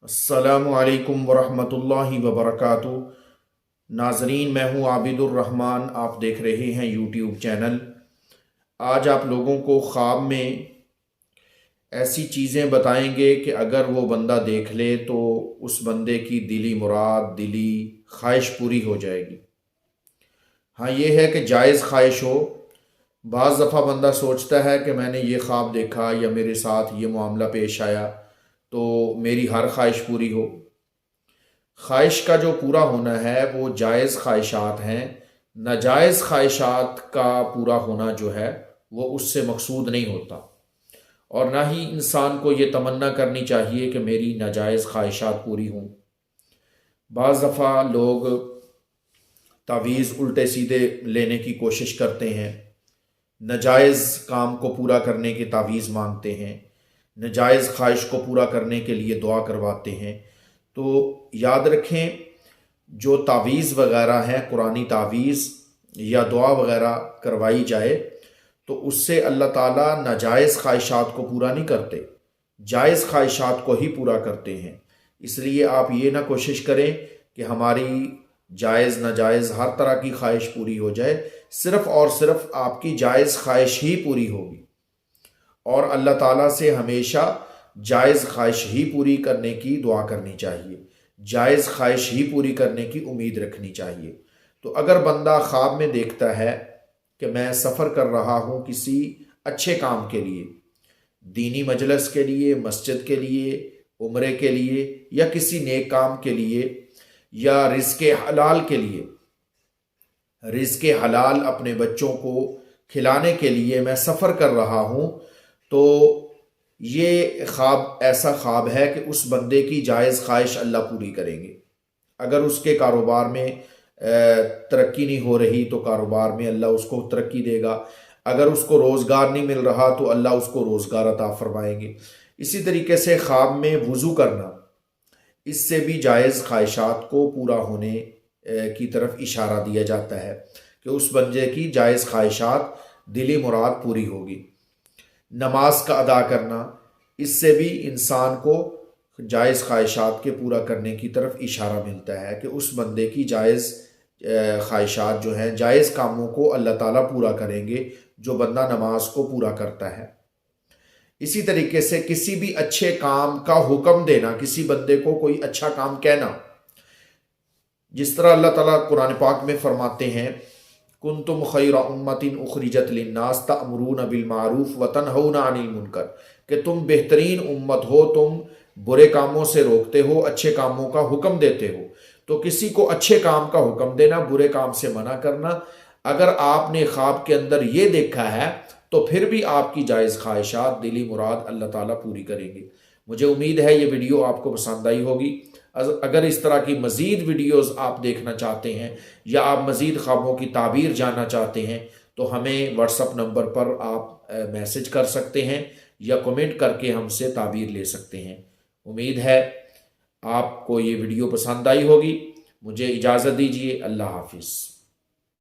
अस्सलामु अलैकुम वरहमतुल्लाहि वबरकातुहू। नाजरीन, मैं हूँ आबिदुर रहमान। आप देख रहे हैं यूट्यूब चैनल। आज आप लोगों को ख्वाब में ऐसी चीज़ें बताएंगे कि अगर वो बंदा देख ले तो उस बंदे की दिली मुराद, दिली ख्वाहिश पूरी हो जाएगी। हाँ, ये है कि जायज़ ख्वाहिश हो। बाज़ दफ़ा बंदा सोचता है कि मैंने ये ख्वाब देखा या मेरे साथ ये मामला पेश आया तो मेरी हर ख्वाहिश पूरी हो। ख्वाहिश का जो पूरा होना है वो जायज़ ख्वाहिशात हैं। नाजायज़ ख्वाहिशात का पूरा होना जो है वो उससे मकसूद नहीं होता, और ना ही इंसान को ये तमन्ना करनी चाहिए कि मेरी नाजायज़ ख्वाहिशात पूरी हों। बाज़ दफ़ा लोग तावीज़ उल्टे सीधे लेने की कोशिश करते हैं, नाजायज़ काम को पूरा करने की तावीज़ मांगते हैं, नाजायज़ ख्वाहिश को पूरा करने के लिए दुआ करवाते हैं। तो याद रखें, जो तावीज़ वग़ैरह हैं, कुरानी तावीज़ या दुआ वग़ैरह करवाई जाए तो उससे अल्लाह ताला नाजायज़ ख्वाहिशात को पूरा नहीं करते, जायज़ ख्वाहिशात को ही पूरा करते हैं। इसलिए आप ये ना कोशिश करें कि हमारी जायज़ नाजायज़ हर तरह की ख्वाहिश पूरी हो जाए। सिर्फ़ और सिर्फ आपकी जायज़ ख्वाहिश ही पूरी होगी, और अल्लाह ताला से हमेशा जायज़ ख्वाहिश ही पूरी करने की दुआ करनी चाहिए, जायज़ ख्वाहिश ही पूरी करने की उम्मीद रखनी चाहिए। तो अगर बंदा ख्वाब में देखता है कि मैं सफ़र कर रहा हूँ किसी अच्छे काम के लिए, दीनी मजलिस के लिए, मस्जिद के लिए, उम्रे के लिए, या किसी नेक काम के लिए, या रिज़्क़े हलाल के लिए, रिज़्क़े हलाल अपने बच्चों को खिलाने के लिए मैं सफ़र कर रहा हूँ, तो ये ख्वाब ऐसा ख्वाब है कि उस बंदे की जायज़ ख्वाहिश अल्लाह पूरी करेंगे। अगर उसके कारोबार में तरक्की नहीं हो रही तो कारोबार में अल्लाह उसको तरक्की देगा। अगर उसको रोज़गार नहीं मिल रहा तो अल्लाह उसको रोज़गार अता फरमाएंगे। इसी तरीके से ख्वाब में वज़ू करना, इससे भी जायज़ ख्वाहिशात को पूरा होने की तरफ इशारा दिया जाता है कि उस बंदे की जायज़ ख्वाहिशात, दिली मुराद पूरी होगी। नमाज का अदा करना, इससे भी इंसान को जायज़ ख्वाहिशात के पूरा करने की तरफ इशारा मिलता है कि उस बंदे की जायज़ ख्वाहिशात जो हैं, जायज़ कामों को अल्लाह ताला पूरा करेंगे जो बंदा नमाज को पूरा करता है। इसी तरीके से किसी भी अच्छे काम का हुक्म देना, किसी बंदे को कोई अच्छा काम कहना, जिस तरह अल्लाह ताला कुरान पाक में फरमाते हैं, कुंतुम खैरा उम्मतिन उखरिजत लिन्नास तअमुरून बिल मारूफ व तनहौना अनिल मुनकर, कि तुम बेहतरीन उम्मत हो, तुम बुरे कामों से रोकते हो, अच्छे कामों का हुक्म देते हो। तो किसी को अच्छे काम का हुक्म देना, बुरे काम से मना करना, अगर आपने ख्वाब के अंदर ये देखा है तो फिर भी आपकी जायज़ ख्वाहिशात, दिली मुराद अल्लाह ताला पूरी करेंगे। मुझे उम्मीद है ये वीडियो आपको पसंद आई होगी। अगर इस तरह की मज़ीद वीडियोज़ आप देखना चाहते हैं या आप मज़ीद ख्वाबों की ताबीर जानना चाहते हैं तो हमें व्हाट्सअप नंबर पर आप मैसेज कर सकते हैं या कमेंट करके हमसे ताबीर ले सकते हैं। उम्मीद है आपको ये वीडियो पसंद आई होगी। मुझे इजाज़त दीजिए। अल्लाह हाफिज़।